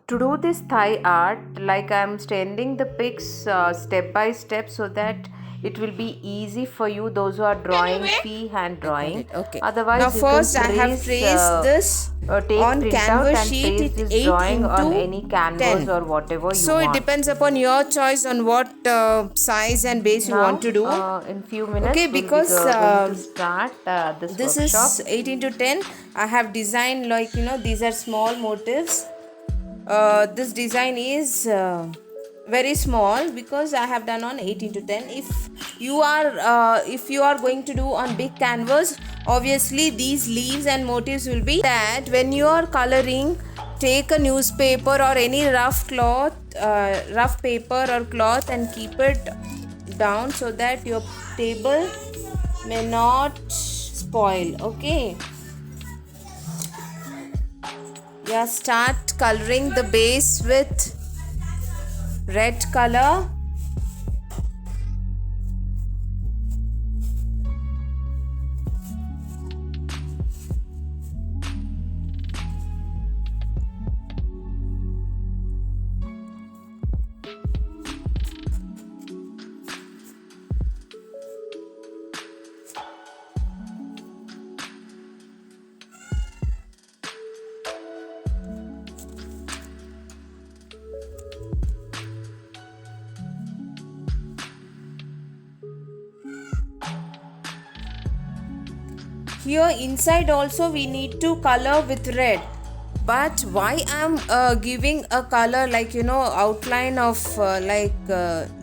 To do this thigh art, like I'm sending the pics step by step so that it will be easy for you, those who are drawing freehand I got drawing. it. Okay. Now Otherwise, you can first I have traced this take on printout canvas and sheet trace with this 8 drawing on into any canvas 10. or whatever you So it want. depends upon your choice on what size and base you want Now, to do. in few Okay, minutes, we'll be because going to start this this is workshop. 8 into 10. I have designed, like, these are small motifs. This design is very small because I have done on 8 into 10. If you are going to do on big canvas, obviously these leaves and motifs will be that when you are coloring, take a newspaper or any rough paper or cloth, and keep it down so that your table may not spoil. Okay, yeah, start coloring the base with red color. Here inside also we need to color with red, but why I'm giving a color, like, outline of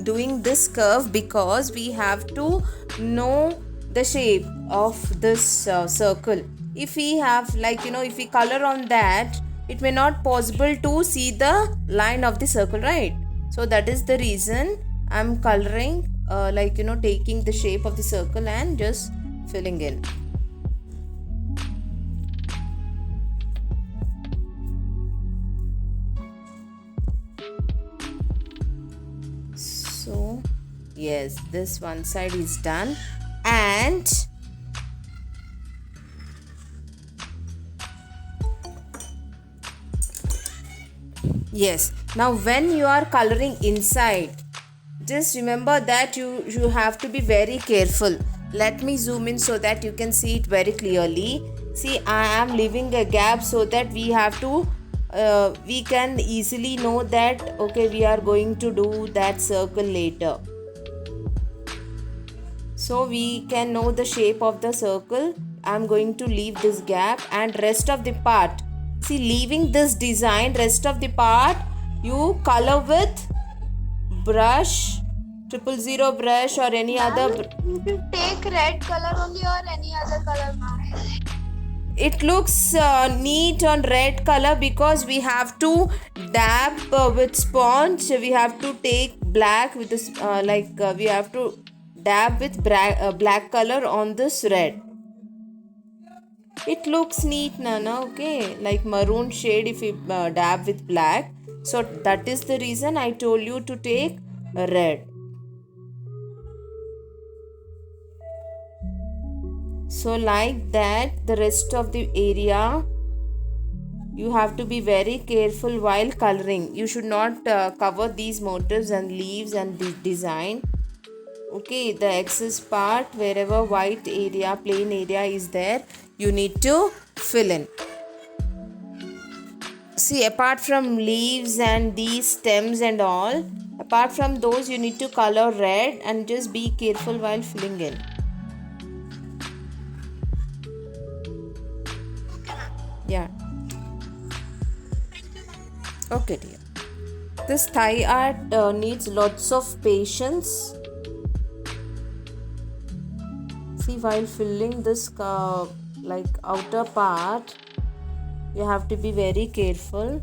doing this curve, because we have to know the shape of this circle. If we have, if we color on that, it may not possible to see the line of the circle, right? So that is the reason I'm coloring, taking the shape of the circle and just filling in. So yes, this one side is done, and yes, now when you are coloring inside, just remember that you have to be very careful. Let me zoom in so that you can see it very clearly. See, I am leaving a gap so that we have to we can easily know that, okay, we are going to do that circle later. So we can know the shape of the circle. I'm going to leave this gap, and rest of the part, see, leaving this design, rest of the part you color with brush, 000 brush, or any other. You should take red color only or any other color, ma'am. It looks neat on red color because we have to dab with sponge. We have to take black with this, we have to dab with black color on this red. It looks neat, Nana. Okay, like maroon shade if you dab with black. So that is the reason I told you to take red. So like that, the rest of the area you have to be very careful while coloring. You should not cover these motifs and leaves and the design. Okay, the excess part, wherever white area, plain area is there, you need to fill in. See, apart from leaves and these stems and all, apart from those, you need to color red, and just be careful while filling in. Yeah. Okay, dear. This thigh art needs lots of patience. See, while filling this outer part, you have to be very careful.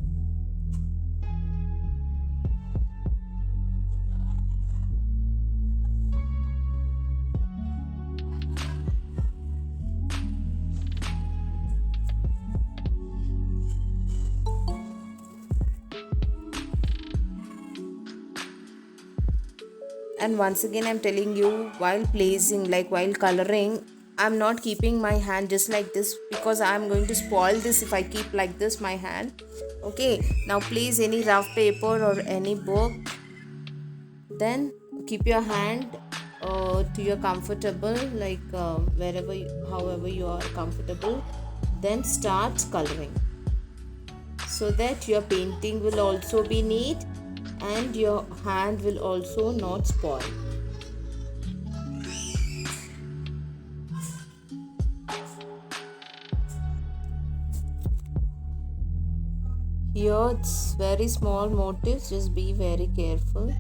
And once again, I'm telling you, while placing, while coloring, I'm not keeping my hand just like this, because I'm going to spoil this if I keep like this my hand. Okay, now place any rough paper or any book. Then keep your hand to your comfortable, like wherever, however you are comfortable. Then start coloring, so that your painting will also be neat and your hand will also not spoil. Here it's very small motifs, just be very careful.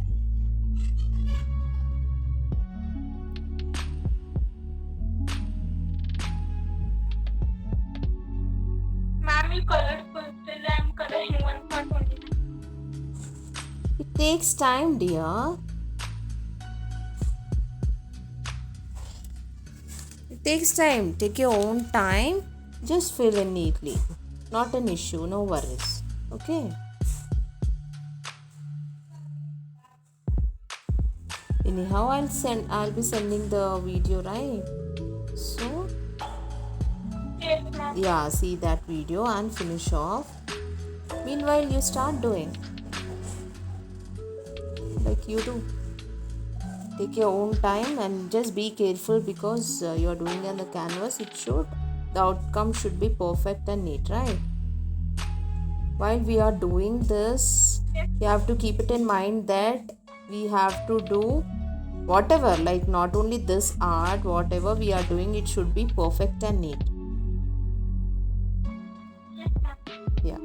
Ma'am, you colored full, still I'm coloring one part only. It takes time, dear. It takes time. Take your own time. Just fill in neatly. Not an issue, no worries. Okay. Anyhow, I'll be sending the video, right? So Yes, ma'am. yeah, see that video and finish off. Meanwhile, you start doing like you do. Take your own time and just be careful, because you're doing on the canvas. The outcome should be perfect and neat, right? While we are doing this, you have to keep it in mind that we have to do whatever, like not only this art, whatever we are doing, it should be perfect and neat. Yeah.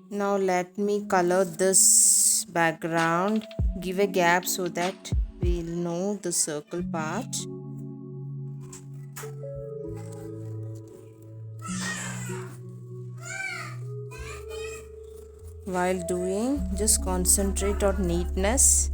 Now let me color this background. Give a gap so that we'll know the circle part. While doing, just concentrate on neatness.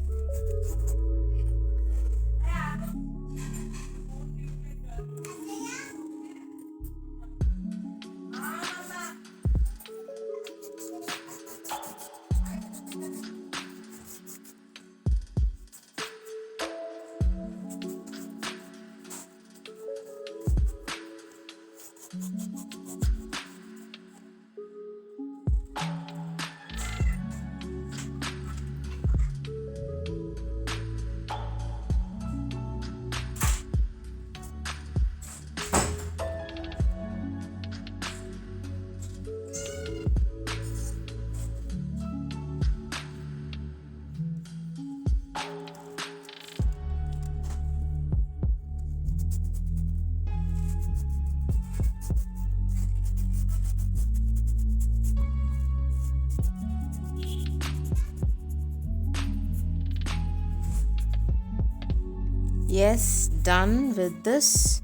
Yes, done with this.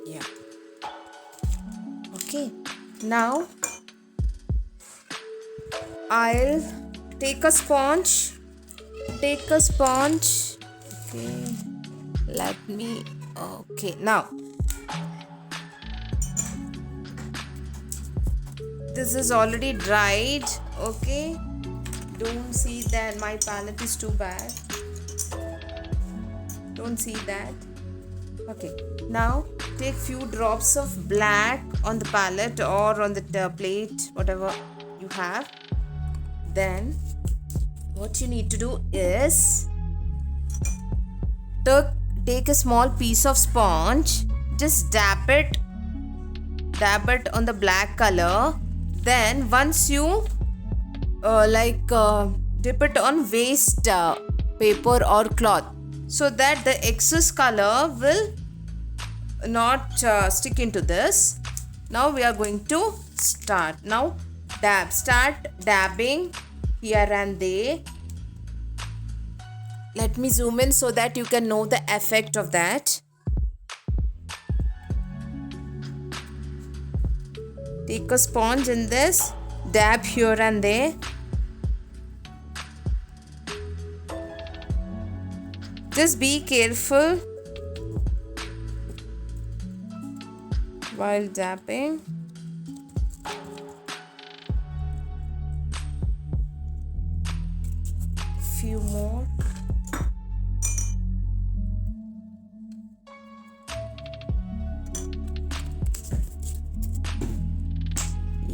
Yeah. Okay, now I'll take a sponge. Okay, let me. Okay, now this is already dried. Okay, don't see that my palette is too bad. Don't see that. Okay, now take few drops of black on the palette or on the plate, whatever you have. Then what you need to do is take a small piece of sponge, just dab it on the black color. Then once you dip it on waste paper or cloth, so that the excess color will not stick into this. Now we are going to start. Now start dabbing here and there. Let me zoom in so that you can know the effect of that. Take a sponge in this, dab here and there. Just be careful while dabbing. Few more.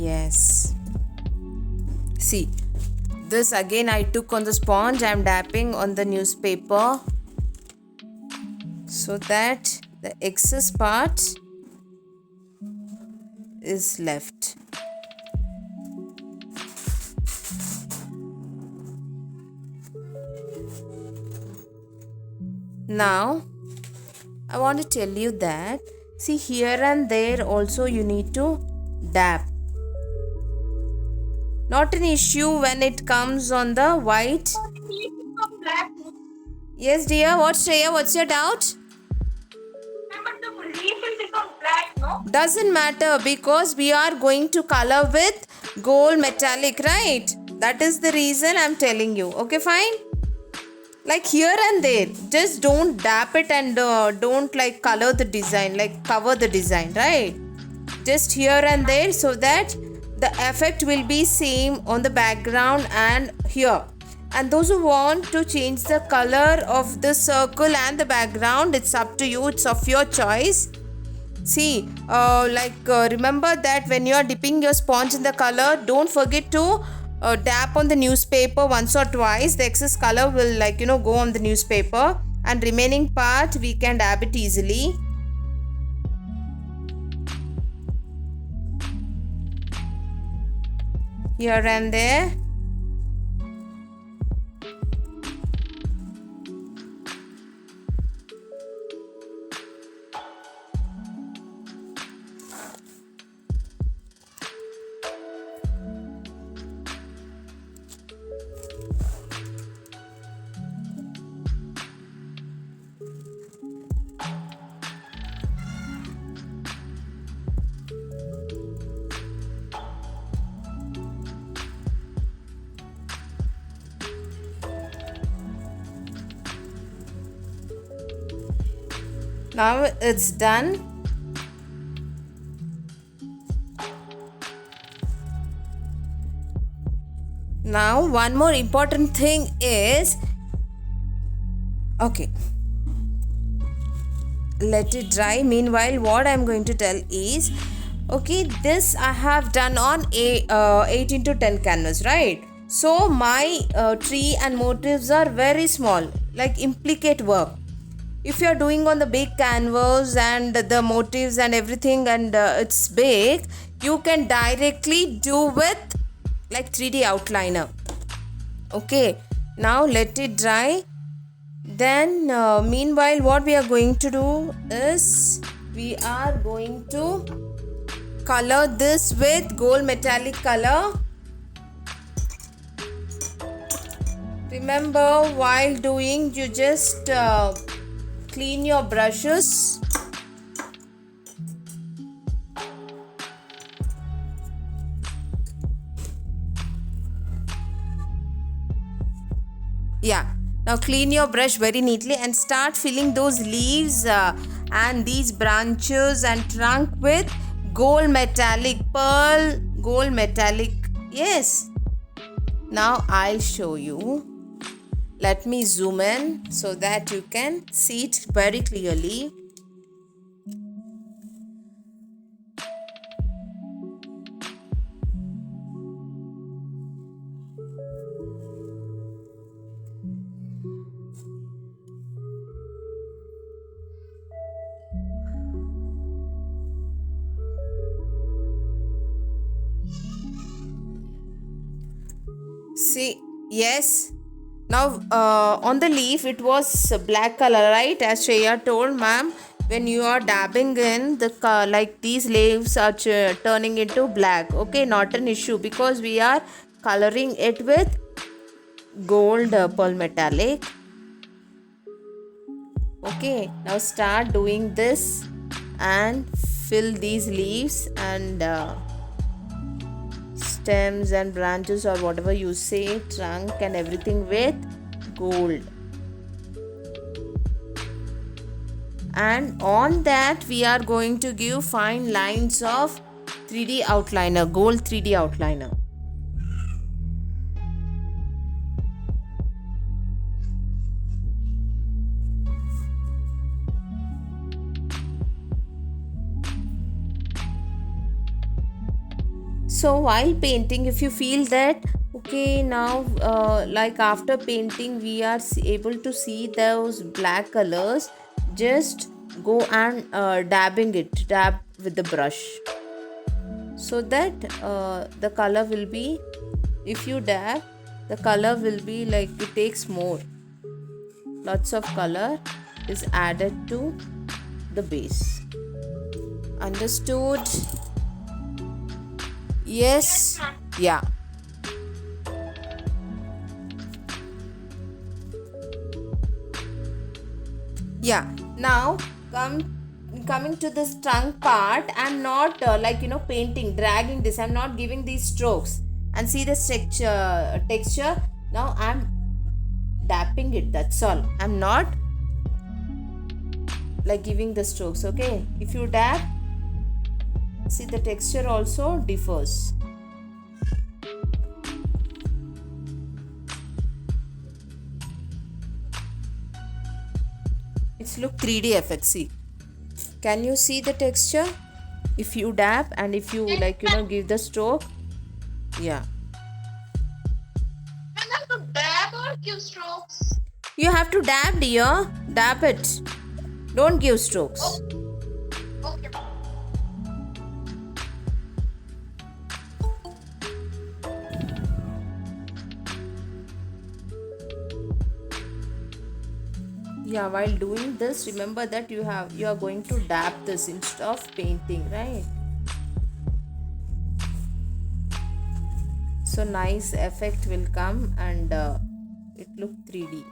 Yes. See, this again I took on the sponge. I am dabbing on the newspaper so that the excess part is left. Now I want to tell you that, see, here and there also you need to dab. Not an issue when it comes on the white. Leaf become black. Yes, dear. What's Shreya? What's your doubt? But the leaf will become black, no? Doesn't matter because we are going to color with gold metallic, right? That is the reason I'm telling you. Okay, fine? Like here and there. Just don't dab it and don't like color the design, like cover the design, right? Just here and there so that the effect will be same on the background and here. And those who want to change the color of the circle and the background, it's up to you. It's of your choice. See, remember that when you are dipping your sponge in the color, don't forget to dab on the newspaper once or twice. The excess color will go on the newspaper, and remaining part we can dab it easily. Here and there. Now it's done. Now one more important thing is, okay, let it dry. Meanwhile, what I'm going to tell is, okay, this I have done on a 8x10 canvas, right? So my tree and motifs are very small, like implicate work. If you are doing on the big canvas and the motifs and everything and it's big, you can directly do with like 3D outliner. Okay, now let it dry. Then meanwhile what we are going to do is, we are going to color this with gold metallic color. Remember, while doing, you just clean your brushes. Yeah, now clean your brush very neatly and start filling those leaves and these branches and trunk with gold metallic, pearl gold metallic. Yes, now I'll show you. Let me zoom in so that you can see it very clearly. See, yes. Now on the leaf it was black color, right? As Shreya told, ma'am, when you are dabbing in the like these leaves are turning into black. Okay, not an issue because we are coloring it with gold pearl metallic. Okay, now start doing this and fill these leaves and stems and branches or whatever you say, trunk and everything with gold. And on that we are going to give fine lines of 3D outliner, gold 3D outliner. So while painting, if you feel that okay, now like after painting we are able to see those black colors, just go and dab with the brush, so that the color will be, if you dab, the color will be like, it takes more, lots of color is added to the base. Understood? Yes. ma'am. Yeah. Yeah. Now coming to this trunk part, I'm not painting, dragging this. I'm not giving these strokes. And see the texture. Now I'm dapping it. That's all. I'm not like giving the strokes. Okay. If you dab, see the texture also differs. It's look 3D effect. See, can you see the texture? If you dab and if you give the stroke, yeah, And then to dab or give strokes. you have to dab, dear. Dab it. Don't give strokes. Okay. Yeah, while doing this, remember that you are going to dab this instead of painting, right? So nice effect will come and it look 3D.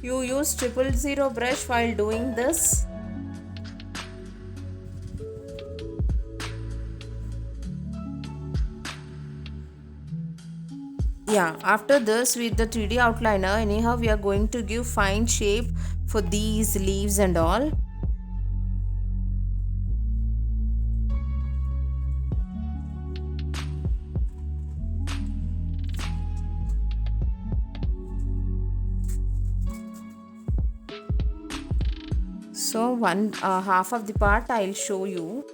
You use 000 brush while doing this. Yeah, after this with the 3D outliner, anyhow we are going to give fine shape for these leaves and all. So one half of the part I'll show you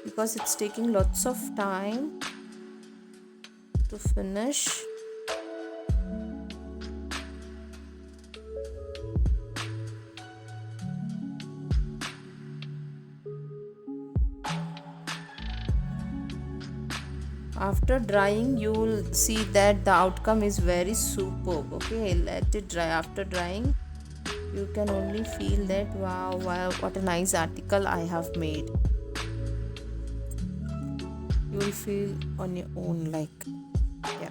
because it's taking lots of time to finish. After drying, you will see that the outcome is very superb. Okay, let it dry. After drying, you can only feel that wow, what a nice article I have made. You will feel on your own, like, yeah.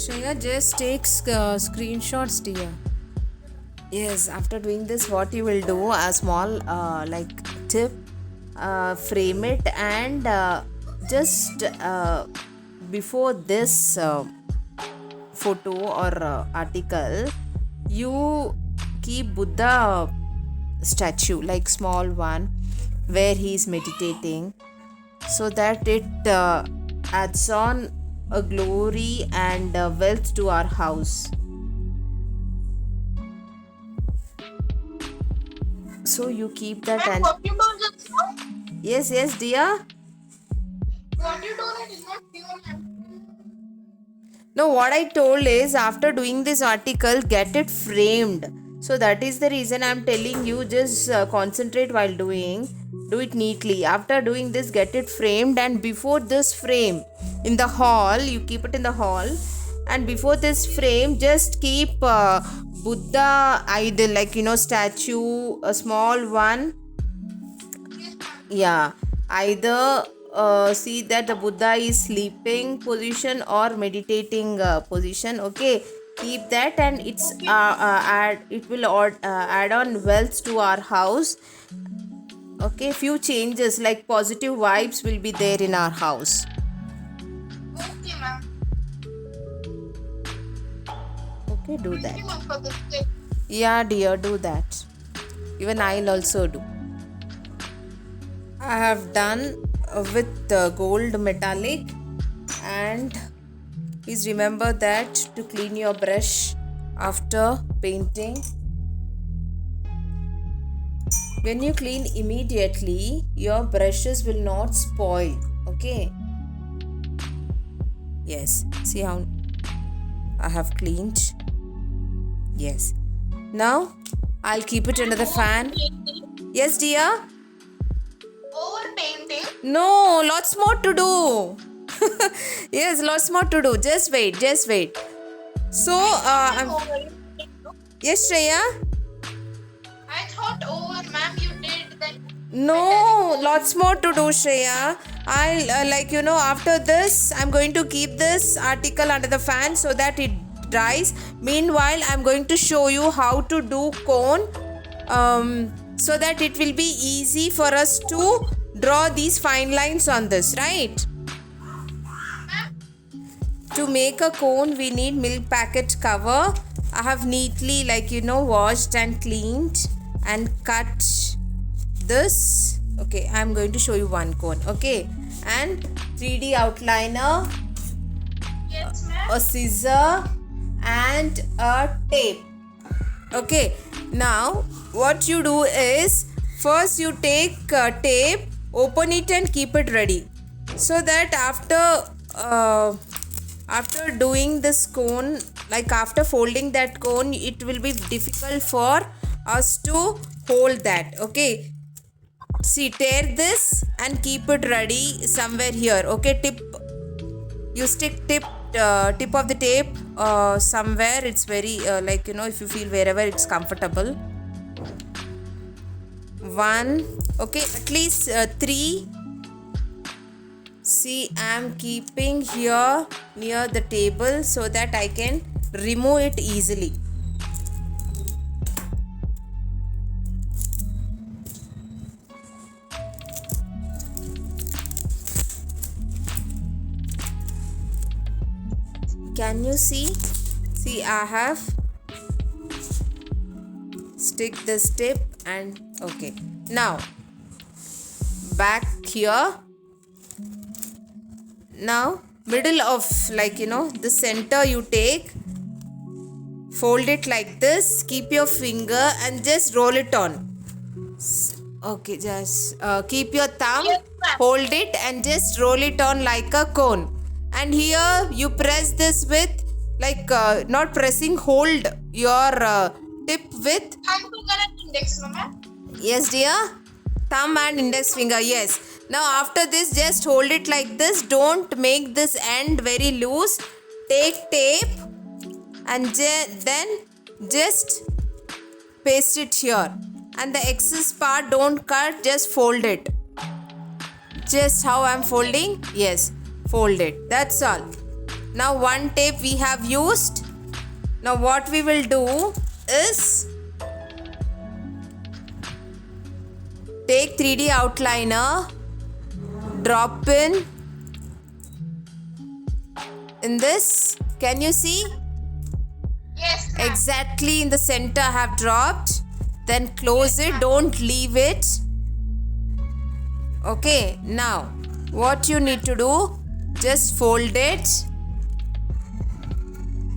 Shreya, just take screenshots, dear. Yes, after doing this, what you will do, a small like tip, frame it, and just before this photo or article, you keep Buddha statue, like small one, where he is meditating, so that it adds on a glory and wealth to our house. So you keep that, and What you do just now? yes, dear. What you do that is not pure, ma'am. No, what I told is, after doing this article, get it framed. So that is the reason I'm telling you, just concentrate while doing. Do it neatly. After doing this, get it framed, and before this frame, in the hall, you keep it in the hall. And before this frame, just keep Buddha idol, like statue, a small one. Yeah, either see that the Buddha is sleeping position or meditating position. Okay, keep that, and it's it will add on wealth to our house. Okay, few changes like positive vibes will be there in our house. Okay, ma'am. Okay, do that. Thank you, ma'am, for this tip. Yeah, dear, do that. Even I'll also do. I have done with gold metallic, and please remember that to clean your brush after painting. When you clean immediately, your brushes will not spoil. Okay. Yes, see how I have cleaned. Yes. Now I'll keep it under the fan. Yes, dear. Over painting. No, lots more to do. Yes, lots more to do. Just wait. So, yes, Shreya. I thought over, ma'am, you did that. No, lots more to do, Shreya. I'll after this, I'm going to keep this article under the fan so that it dries. Meanwhile, I'm going to show you how to do cone, so that it will be easy for us to draw these fine lines on this, right? To make a cone, we need milk packet cover. I have neatly washed and cleaned and cut this. Okay, I'm going to show you one cone. Okay, and 3D outliner, Yes, ma'am. a scissor, and a tape. Okay, now what you do is, first you take tape, open it and keep it ready, so that after doing this cone, like after folding that cone, it will be difficult for us to hold that. Okay, see, tear this and keep it ready somewhere here. Okay, you stick tip of the tape somewhere. It's very if you feel wherever it's comfortable. One, okay, at least 3. See, I'm keeping here near the table so that I can remove it easily. Can you see? See, I have stick this tip, and okay. Now back here. Now middle of the center, you take, fold it like this, keep your finger and just roll it on. Okay, just keep your thumb, Yes, ma'am. hold it and just roll it on like a cone. And here you press this with not pressing, hold your tip with, Thumb finger and index, no, ma'am. yes dear, thumb and index finger. Yes. Now after this, just hold it like this. Don't make this end very loose. Take tape and then just paste it here. And the excess part don't cut, just fold it. Just how I'm folding. Yes, fold it. That's all. Now one tape we have used. Now what we will do is, take 3D outliner, drop in this. Can you see? Yes, ma'am. Exactly in the center I have dropped. Then close it, don't leave it. Okay, now what you need to do, just fold it.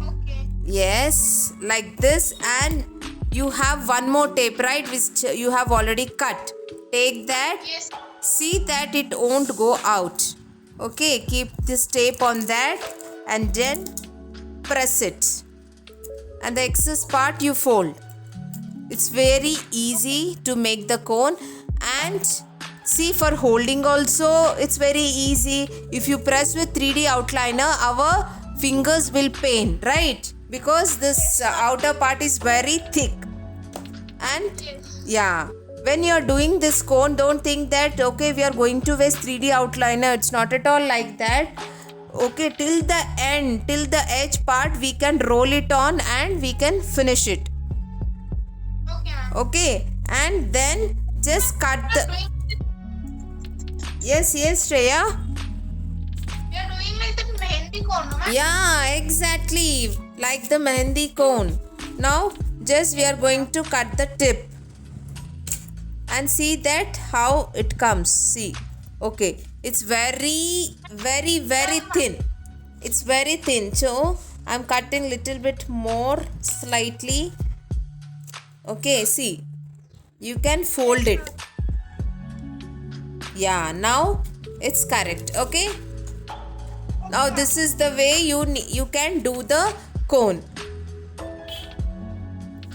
Okay. Yes, like this, and you have one more tape, right, which you have already cut. Take that. Yes. See that it won't go out. Okay, keep this tape on that and then press it. And the excess part you fold. It's very easy to make the cone. And see, for holding also it's very easy. If you press with 3D outliner, our fingers will pain, right? Because this outer part is very thick. And Yes. yeah, when you are doing this cone, don't think that okay, we are going to waste 3D outliner. It's not at all like that. Okay, till the end, till the edge part, we can roll it on and we can finish it. Okay, ma'am. Okay, and then just cut We are the. doing, Yes, Shreya. we are doing like that mehendi cone, no, ma'am? Yeah, exactly. Like the mehendi cone. Now, just we are going to cut the tip. And see that how it comes. See. Okay. It's very, very, very thin. It's very thin. So, I'm cutting little bit more slightly. Okay, see. You can fold it. Yeah, now it's correct. Okay. Now this is the way you can do the cone.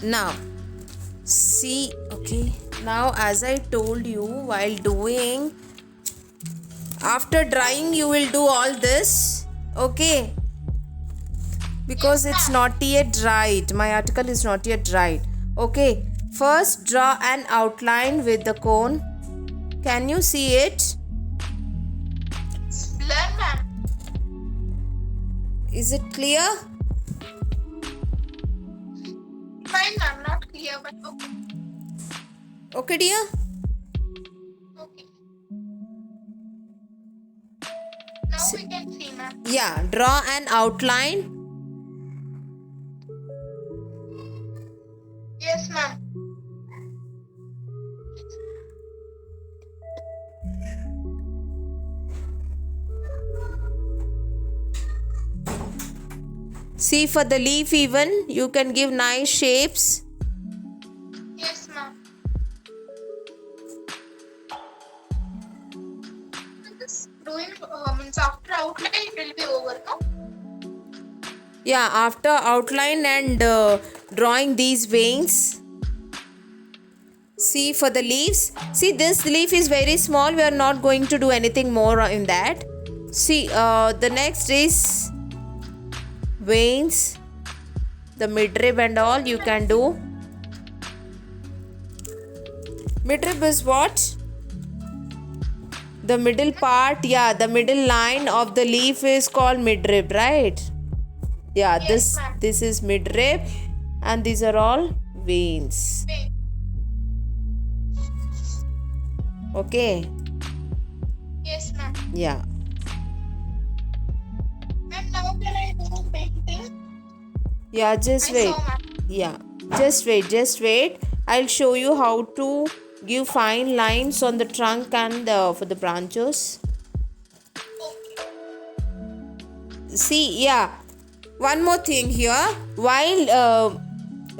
Now, see. Okay. Now, as I told you, while doing, after drying, you will do all this. Okay. Because it's not yet dried. My article is not yet dried. Okay. First, draw an outline with the cone. Can you see it? Blur, ma'am. Is it clear? Fine, ma'am. Not clear, but okay. Okay, dear? Okay. Now we can see, ma'am. Yeah. Draw an outline. Yes, ma'am. See, for the leaf even, you can give nice shapes. Yes, ma'am. This doing means after outline it will be over, no? Yeah, after outline and drawing these veins. See, for the leaves. See, this leaf is very small. We are not going to do anything more in that. See, the next is veins. The midrib and all you can do. Midrib is what? The middle part. Yeah, the middle line of the leaf is called midrib, right? Yeah, Yes, ma'am. this is midrib and these are all veins. Wait. Okay. Yes, ma'am. Yeah. And now can I do painting? Yeah, just I wait. saw, ma'am. Yeah. Just wait. I'll show you how to give fine lines on the trunk and for the branches. Okay. See, yeah. One more thing here. While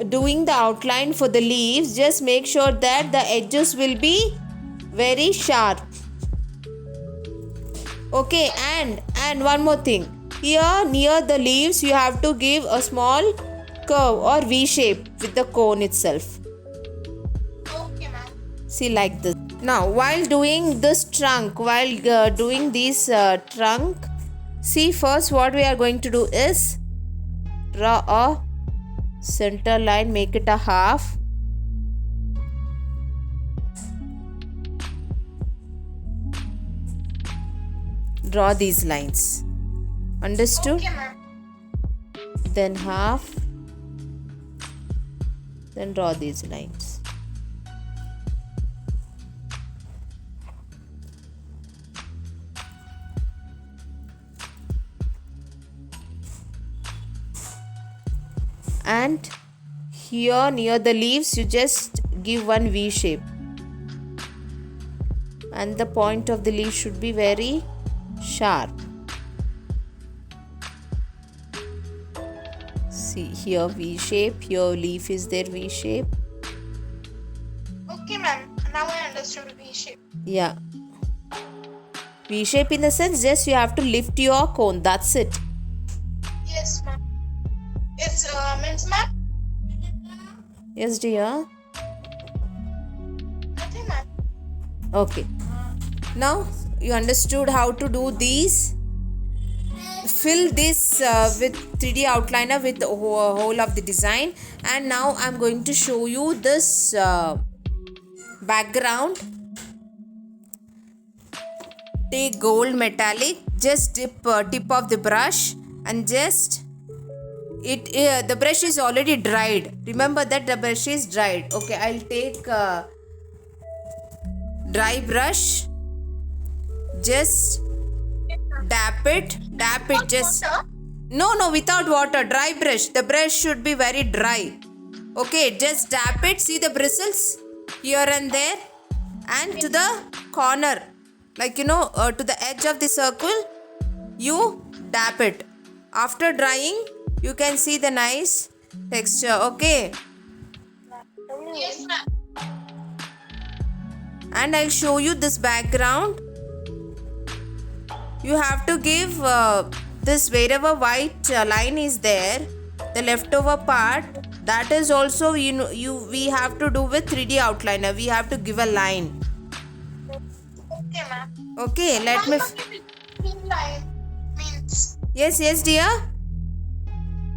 doing the outline for the leaves, just make sure that the edges will be very sharp. Okay, and one more thing. Here near the leaves, you have to give a small curve or V shape with the cone itself. Okay, ma'am. See, like this. Now, while doing this trunk, doing this trunk, see, first what we are going to do is draw a center line, make it a half. Draw these lines. Understood? Okay, ma'am. Then half. Then draw these lines. and here near the leaves you just give one V shape, and the point of the leaf should be very sharp. See here V shape, here leaf is there V shape. Okay, ma'am. Now I understood V shape. Yeah, V shape in the sense just you have to lift your cone, that's it. Yes, ma'am. It's means ma'am. Yes dear. Nothing, ma'am. Okay, now you understood how to do these. Fill this with 3D outliner with the whole of the design, and now I'm going to show you this background. Take gold metallic, just dip tip of the brush and just the brush is already dried. Remember that the brush is dried. Okay, I'll take dry brush, just dap it just Water? no without water, dry brush. The brush should be very dry. Okay, just dap it. See the bristles here and there, and to the corner, like to the edge of the circle you dap it. After drying you can see the nice texture. Okay, Yes, ma'am. and I'll show you this background. You have to give this wherever white line is there, the leftover part, that is also we have to do with 3D outliner. We have to give a line. Okay, ma'am. Okay, let me. Between line means Yes, dear.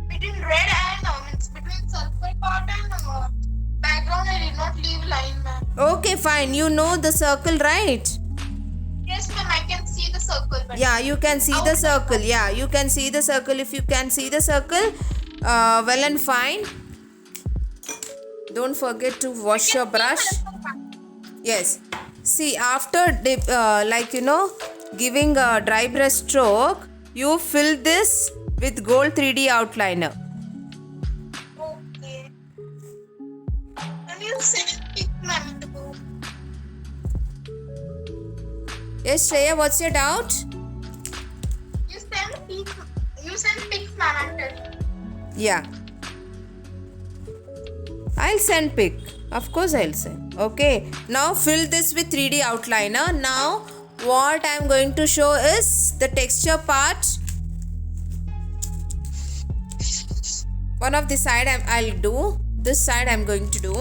between red and means between circle part and background. I did not leave line, ma'am. Okay, fine. You know the circle, right? Yes, ma'am. I can see the circle. But Yeah, you can see the circle. Yeah, you can see the circle. If you can see the circle, well and fine. Don't forget to wash your brush. Yes. See, after giving a dry brush stroke, you fill this with gold 3D outliner. Okay. Can you send pic, ma'am, to go? Yes, Shreya, what's your doubt? You send pic. You send pics, ma'am. I'm telling. Yeah. I'll send pic. Of course I'll send. Okay. Now fill this with 3D outliner. Now what I'm going to show is the texture part. One of the side I'll do. This side I'm going to do.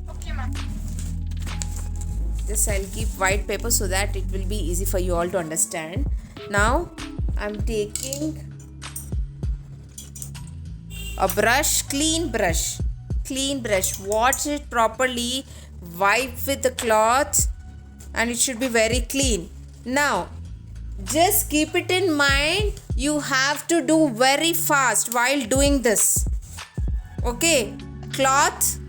Okay, ma'am. This I'll keep white paper so that it will be easy for you all to understand. Now I'm taking a brush, clean brush, wash it properly, wipe with the cloth, and it should be very clean. Now just keep it in mind, you have to do very fast while doing this. Okay, cloth,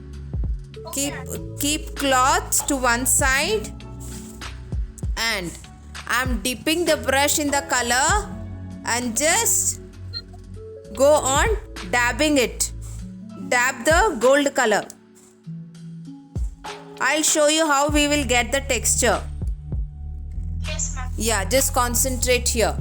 keep cloth to one side, and I'm dipping the brush in the color and just go on dabbing it. Dab the gold color. I'll show you how we will get the texture. Yes, ma'am. Yeah, just concentrate here.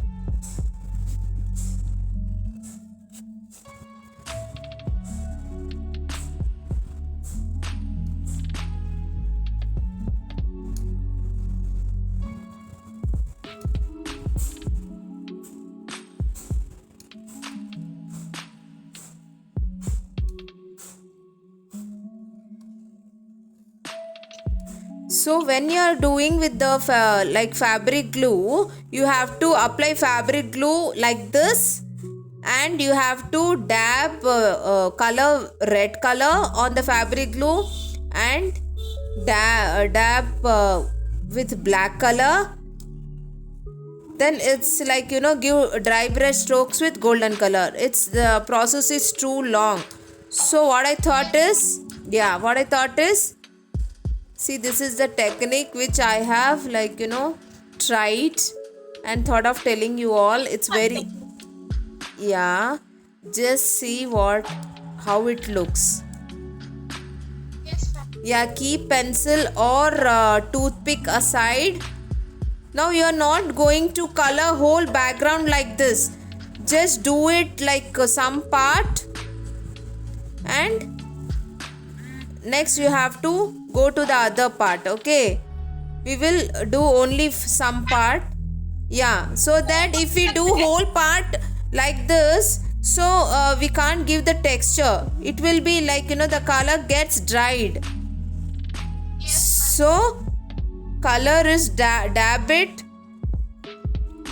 So when you are doing with the fabric glue, you have to apply fabric glue like this, and you have to dab red color on the fabric glue, and dab with black color. Then it's give dry brush strokes with golden color. The process is too long. So what I thought is, see, this is the technique which I have tried and thought of telling you all. It's very, yeah, Just see how it looks. Yes, ma'am. Yeah, keep pencil or toothpick aside. Now you are not going to color whole background like this. Just do it like some part, and next you have to go to the other part. Okay, we will do only some part. Yeah, so that if we do whole part like this, so we can't give the texture. It will be like the color gets dried. Yes, So color is dab it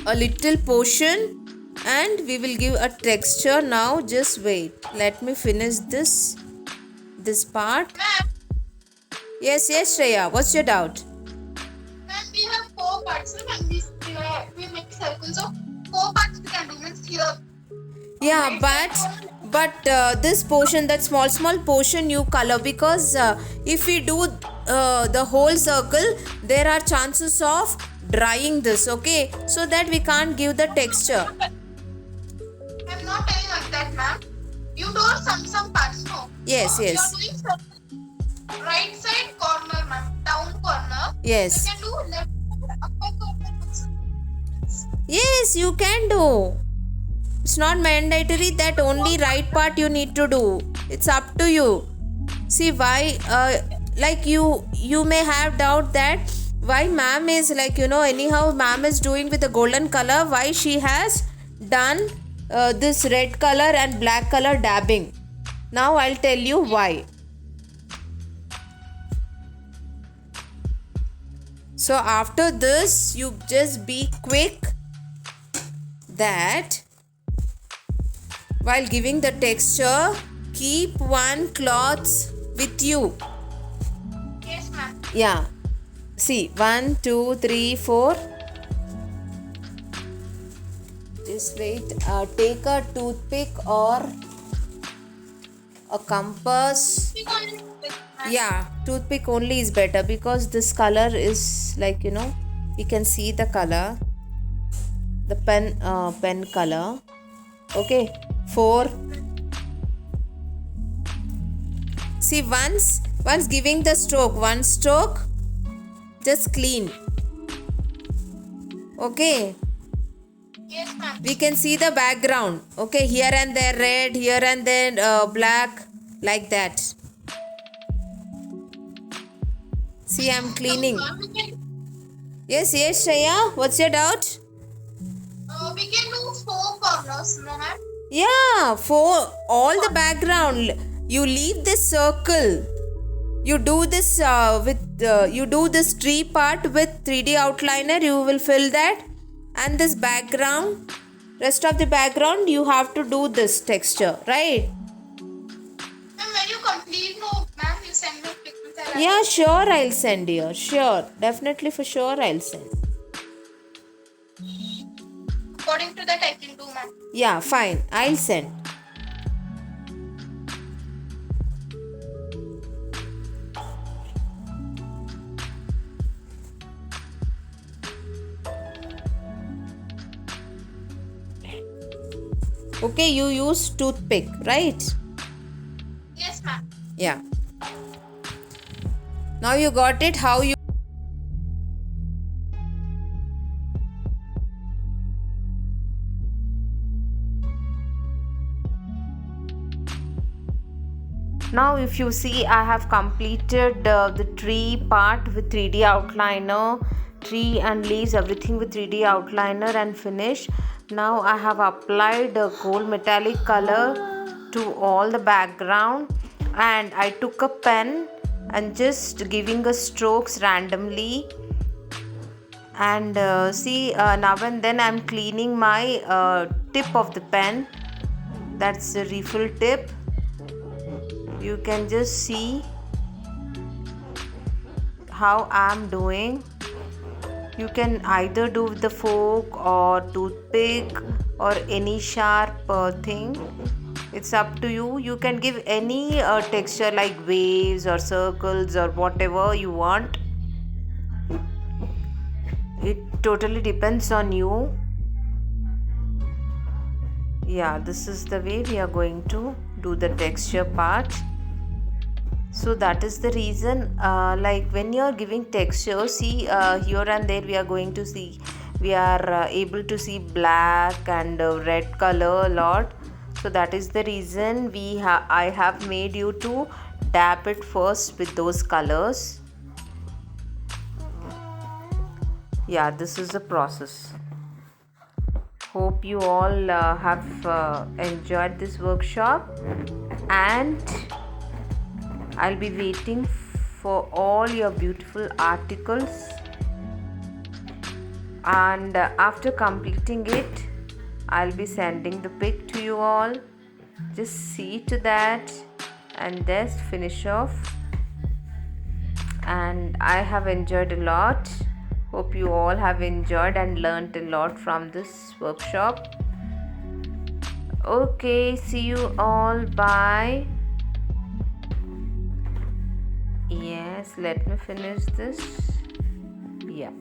a little portion, and we will give a texture. Now just wait, let me finish this part. ma'am. Yes, Shreya, what's your doubt? Ma'am, we have 4 parts, and we make circles of 4 parts we can do. Means here. Yeah, but this portion, that small portion, you color, because if we do the whole circle, there are chances of drying this. Okay, so that we can't give the texture. I'm not telling like that, ma'am. You do some parts, no? Yes, So yes. You are doing circle. Right side corner, ma'am. Down corner. Yes. You can do left side, upper corner also. Yes, you can do. It's not mandatory that only right part you need to do. It's up to you. See why, like you may have doubt that why ma'am is like anyhow ma'am is doing with the golden color. Why she has done this red color and black color dabbing? Now I'll tell you why. So after this, you just be quick that while giving the texture, keep one cloth with you. Yes, ma'am. Yeah. See, 1, 2, 3, 4. Just wait. Take a toothpick or a compass. We can do it, ma'am. Yeah, toothpick only is better, because this color is like you can see the color, the pen color. Okay, 4. See, once giving the stroke, one stroke, just clean. Okay, Yes, ma'am. we can see the background. Okay, here and there red, here and then black, like that. See, I'm cleaning. We can, Yes, Shreya, what's your doubt? we can do 4 corners, no, ma'am. Yeah, for all the background, you leave this circle. You do this you do this tree part with 3D outliner. You will fill that, and this background, rest of the background, you have to do this texture, right? Ma'am, when you complete, no, ma'am, you send me pictures. Yeah, sure, I'll send you. Sure, definitely, for sure, I'll send. According to that, I can do, ma'am. Yeah, fine, I'll send. Okay, you use toothpick, right? Yes, ma'am. Yeah. Now you got it, how you. Now if you see, I have completed the tree part with 3D outliner, tree and leaves, everything with 3D outliner and finish. Now I have applied a gold metallic color to all the background, and I took a pen and just giving a strokes randomly, and see, now and then I'm cleaning my tip of the pen. That's the refill tip. You can just see how I'm doing. You can either do with the fork or toothpick or any sharp thing. It's up to you. You can give any texture like waves or circles or whatever you want. It totally depends on you. Yeah, this is the way we are going to do the texture part. So that is the reason, like when you are giving texture, see here and there we are going to see, we are able to see black and red color a lot. So that is the reason I have made you to dab it first with those colors. Yeah, this is the process. Hope you all have enjoyed this workshop, and I'll be waiting for all your beautiful articles, and after completing it I'll be sending the pic to you all. Just see to that and just finish off. And I have enjoyed a lot. Hope you all have enjoyed and learned a lot from this workshop. Okay, see you all. Bye. Yes, let me finish this. Yeah.